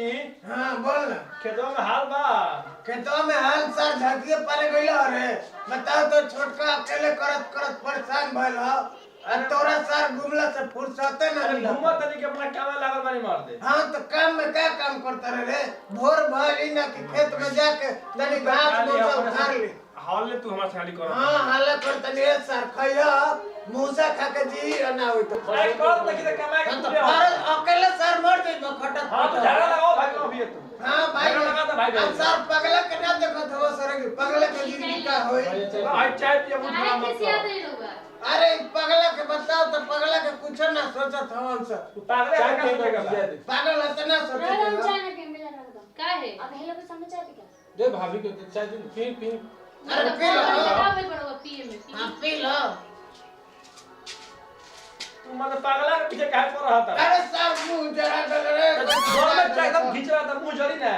बाबूजी। हां बोल ना। खेतवा में हाल बा। खेतवा में हाल सर झटके पड़े गइल रे। बताओ तो छोटका अकेले करत करत परेशान भइल ह। और तोरा सर घुमला से फुर्सते ना मिला। घुमा तनी के अपना काम में लागल बानी मार दे। हां तो काम में क्या काम करता रे? भोर भइल ना कि खेत में जाके तनी घास भूसा उखाड़ ली। हाल ले तू हमरा खाली कर। हां हाल कर तनी सर खइया मूसा खा के जी ना होई तो। अरे कर लगी तो कमाए के पूरे हो। अकेले सर मर जाई खटत। हां तो झगड़ा लगाओ भाई को भी तू। हां भाई लगा तो भाई अब सर पगला के ना देखत हो सर के पगला के जिंदगी का होई। आज चाय पिया मुझे मत। अरे पगला के बताओ तो पगला के कुछ ना सोचत हवन सर। तू पागल है क्या सोचेगा? पागल इतना सोचेगा। चाय ना पी मिला रख दो। का है? अब हेलो के सामने चाय पी क्या? दे भाभी को चाय दे पी। अरे पी लो। का भाई बड़वा पिए में पी। हां पी लो। तू मतलब पागला के पीछे काहे पड़ रहा था? अरे सर मुंह जरा डल रे। घर में चाय एकदम खींच रहा था मुंह जरी ना।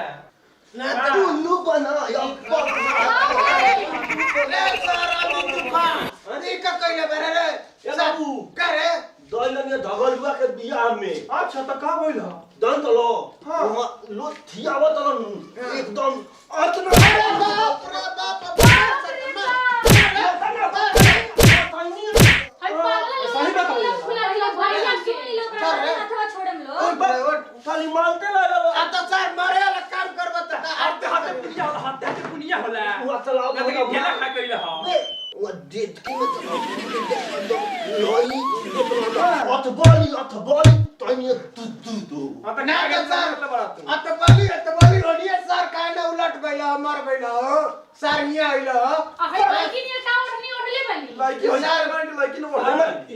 ना तू उल्लू बना यप्पा रे सर अभी तूफान। अरे का कइले बरे रे? ए बाबू का रे? दैलन ये धगलुआ के बियाह में अच्छा तो का बोल दन तलो हाँ। वहां लो थियावत तलन एकदम अतना अरे बाप रे बाप हाय पागल सही बात है। खुला दिला भाई या सुन लो अथवा छोड़म लो। खाली मालते लागल आ तो सर मरे वाला काम करबो त हाथ हाथ पुनिया होला हुआ चलाओ ना तो ढेला खा कइला हां वो डेट की मत लोई अतबली तनी तू हां तो ना ना तो सर मतलब बड़ा तू अतबली होनिए सर काहे ना उलट गइला मर गइला सर हिया आइला हाय लेकिन ये का ओढ़नी ओढ़ले बनी। लाइक हो जाए माइंड लाइक नो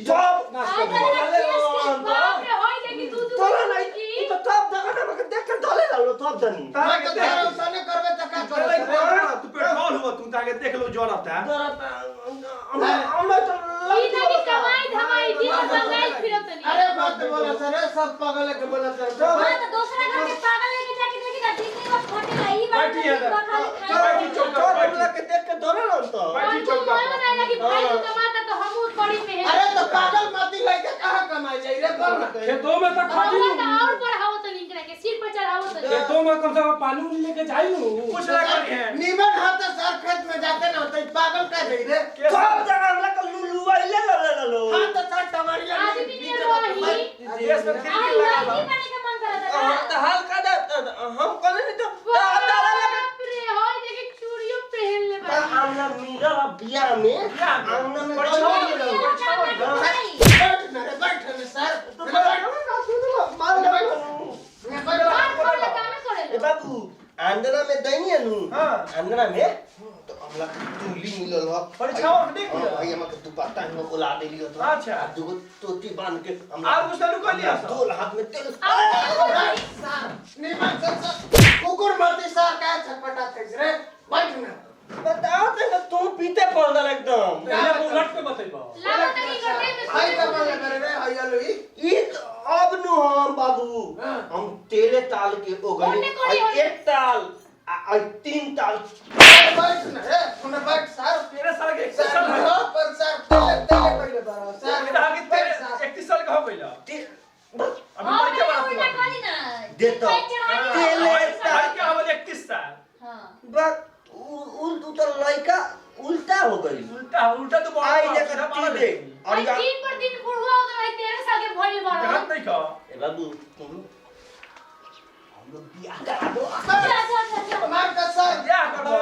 जब बाप रे होय देखी तू तोला नहीं की तो तब जगह ना मगर देख के डाले लालो तब जानी मैं तो सर उसने करबे त का करबे तू पेट्रोल हुआ तू ताके देख लो जोर आता हमें तो ई नहीं कमाई धमाई दिन मंगाई फिरत नहीं। अरे बात बोला सर सब पागल के बोला सर हां तो दूसरा घर के पागल लेके जाके देखी ना दिन में बस फटे रही बात बैठी है तो खाली खाए। बैठी चौका बोला के देख के डाले लालो तो बैठी तू चौका मन में ना कि भाई तू कमाता तो हम पड़ी में है। अरे तो पागल मती लेके कहां कमाई जाई रे बोल ना खेतों में तो खाटी और तो और पढ़ाओ तो निकल के सिर पर चढ़ाओ तो खेतों में कम से कम पानी लेके जाई नु। कुछ ना करी है नीमन हाथ सर खेत में जाते ना तो पागल का जाई रे सब जगह हमरा के लुलु आइले लालो हां तो सर टमारिया आदमी ने रोही देश में फिर आई लगा लड़की बने के मन करता है। तो हाल का हम कने नहीं तो बाप रे होय देखी चूड़ियों पहन ले बनी। आमना मीरा बियाह में आमना में बैठ ना रे बैठ ना सर ए बाबू आंदना में दैनी है नु हां आंदना में तो हमला टूली मिलल ह परीक्षाओं में देख लिया भाई हमके दुपट्टा हम को ला देली तो अच्छा। दो टोटी बांध के हम और कुछ चालू कर लिया दो हाथ में तेल नीमन सर कुकुर मरती सर का छटपटाते रे बैठ ना बताओ तो तुम पीते पड़ एकदम पहले उलट के बतैबा। लागो तक ई करते में हाय का बोल करे रे हाय लुई ई अब नु हम बाबू हम तेरे ताल के ओने कोई ओगले एक ताल आ तीन ताल बैठ ना रे तूने बैठ सर तेरे साल के सर 31 साल है हो पर सर तेरे पहले बारा सर मेरा आगे तेरे 31 साल का हो गइला अभी हां मैं क्या बात उल्टा करूं करी ना देता तेले भाई क्या हो 31 साल हां बस उल्टा तो लड़का उल्टा हो गई उल्टा तो बहुत आई देखा तीन और या दिन पर दिन बुढ़वा हो तो भाई 13 साल के भइल बाड़ा। गलत नहीं कहा ए बाबू तुम हम लोग बियाह करा दो अच्छा मार का सर क्या करो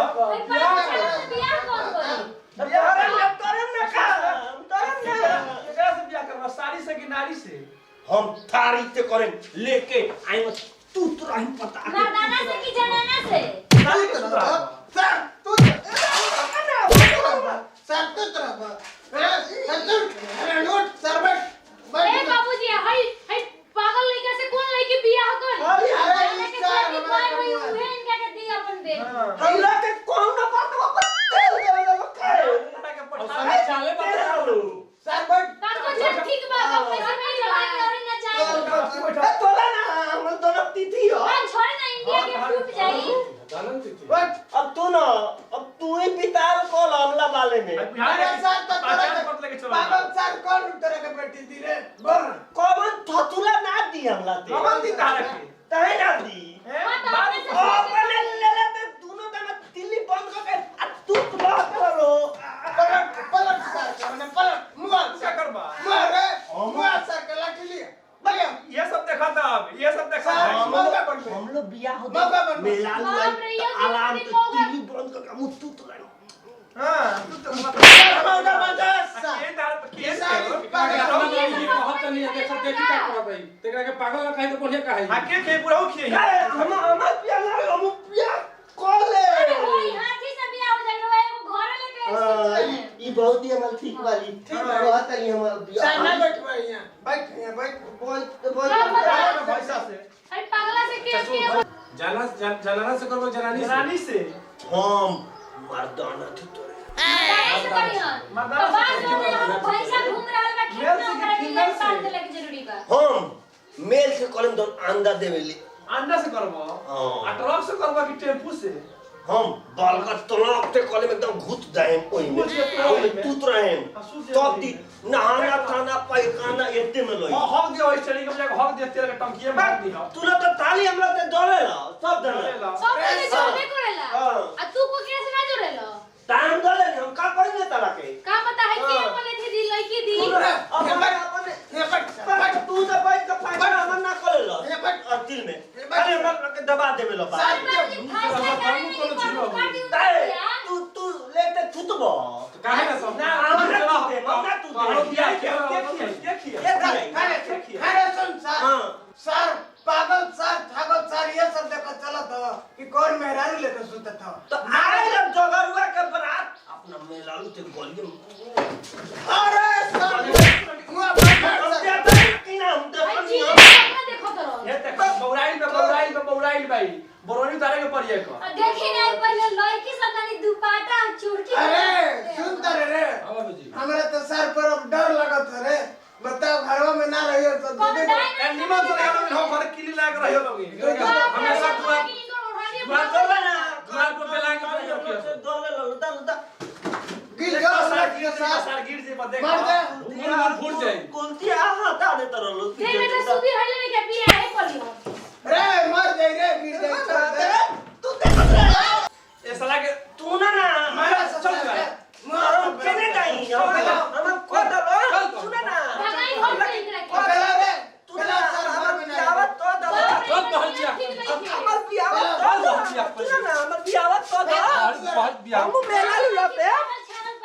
बियाह कौन करी? एकरा से बियाह करवा साड़ी से कि नारी से हम थारी से करें लेके आई मत तू तुरही पता मर्दाना से कि जनाना से? नारी के सुधरा सर तू सर तू तरफ अरे नोट सर बैठ ए बाबूजी हाय हाय पागल लइका से कौन लइकी बियाह कर? अरे अरे लेके सर शादी भाई हुई उहे इनका के दी अपन दे। हमरा के कौन ना बात को तेल दे के समय चाले बता। सर बैठ तार को चल ठीक बा अब पैसा नहीं लगा के और ना चाहिए। तोला ना हम दोनों तिथि हो हां छोड़ ना इंडिया के टूट जाई। जानन थी। बैठ अब तू ना अब तू ही पितार को हमला वाले में अरे सर तो पहचान पत्र लेके चलो पागल सर कौन तरह के बेटी दी रे बोल कौन थतुला ना दी हमला ते कौन दी तारा के तहे ना दी हां तो बात- अपने से ओ अपने ले ले ते दोनों तना तिल्ली बंद करके आ तू तो करो पलट पलट सर करने पलट मुआ क्या करबा मुआ रे मुआ सर के लाठी लिया भैया ये सब देखा था अब ये सब देखा सर, था मौका बन गया। हम लोग बियाह हो मौका बन गया। मेला बाप रे, ये तो आराम बड़ी से मौका। तिल्ली बंद करके मुंह तू तो हां तू तो सर मौका बन गया सर ये दार केस सर, करो पागल अपना हो तो ये बहुत तनी देख देखी का करत है तेकरा के पागल कहे तो बढ़िया कहे हाके के पूरा हो खिए अरे हम पिया ना हम पिया कोले अरे होई हाथी से भी आओ जानो एगो घर लेके आइए ई बहुत ही हमार ठीक वाली ठीक है। बहुत ही हमार सर ना बैठो यहाँ बैठ यहाँ बैठ बहुत पैसा से अरे पागला से के जलाना से करबो जनानी से रानी से हम मर्दाना थी तोरे दाई से बढ़िया तो मर्दाना से बात हो गई हम पैसा घूम रहल बा खेत में ओकरा के ले साथ दे लगे जरूरी बा हम मेल से कॉलम दो अंडा देवेली अंडा से करबो हाँ। आ ट्रक से करबो कि टेम्पू से हम बालका तलाक ते कॉलम एकदम घुट जाएम ओई में ओई में तूत रहेम तब दी नहाना खाना पैखाना एते में लई हक दियो स्टडी के जाके हक दे तेरे के टंकिए मार दी हो तू ना तो ताली हमरा ते डोलेला सब देना सब के जोड़े करेला हाँ। आ तू को कैसे ना जोड़ेला टाइम डोले हम का करेंगे ताला के का पता है कि हाँ। अपने थी दी लड़की दी यहाँ बैठ सर बैठ तू तो बैठ के फायदा हमर ना करेला ये बैठ। और दिल में अरे हमरा के दबा देवे लो सर बाजी खास के करे नहीं पार्टी तू तू लेते थुतबो काहे ना सब ना हमरा तू हमरा दे दिया देखिए अरे सुन सर हाँ। सर पागल सर ठाकुर सर ये सब देखो चलो तो कि कौन मेहरारू लेके सुता था तो आए जब जगरुआ के बरात अपना मेलालू ते गोलिए अरे सर मुआ बैठ हम सर देते कि ना हम आई देते जी नहीं अपना देखो तो ये तक बौराइल भाई बरोनी उतारे के पड़िए को देखी ना पहले लड़की सब नानी दुपट्टा चुड़की अरे सुन तो रे हां बाबूजी हमरा तो सर पर अब डर लगत है रे बताओ घरवा में ना रहियो तो कौन दे डायन निमन से लगा हम घर किली लगा रहियो लोगे हमेशा हमेशा बात कर ना दुआ को बेला के पड़ियो के डोले लो उदा गिर गया सर गिर जे पर देख मर जा उंगली फूट जाए कोनती आहा ता दे तरलो देख बेटा सुबी हल्ले के पिया है पड़ियो रे मर जाई रे गिर जाई छोड़ दे तू देख रे ए साला के तू ना ना मारा चल जा हम केने जाई हम को दलो सुन ना भगाई हो गई इनकरा के पकड़ा रे तू ना सर घर में ना आवत तो दलो चल पहल जा हमर बियाह तो सुन ना हमर बियाह तो दो बहुत बियाह हम मेला लते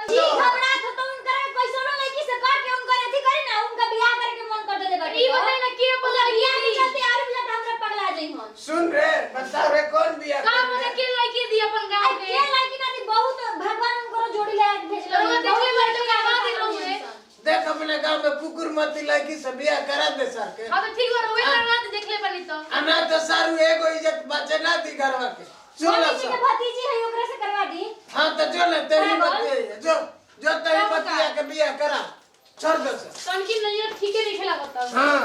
जी घबरा तो उनकरा कैसो ना लड़की से काट के उनकर अथी करी ना उनका बियाह करे के मन कर दे बाटी ई बताई ना के लड़कियां के चलते और भी ज्यादा हमरा पगला जाई हम सुन रे बताओ रे कौन बिया का मने के लड़की दी अपन गांव के के लड़की ना दी बहुत भगवान उनको जोड़ी ले भेजले देखले लड़की का गांव दी रहू देख अपने गांव में कुकुर मती लड़की से बिया करा दे सर के हां तो ठीक बा रोवे करवा दे देखले बनी तो अना तो सर एगो इज्जत बचे ना दी घरवा के सुन लो मम्मी जी के सर भतीजी है ओकरा से करवा दी हां तो जो ले तेरी हाँ, बती जो तेरी बतिया के बिया करा छोड़ दो सर तनकी नहीं ठीक है नहीं खेला करता हाँ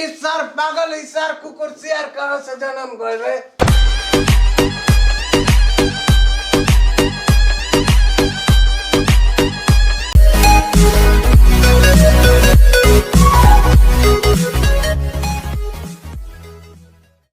इस सर पागल इस सर कुकुर शेर कहाँ से जन्म गए रे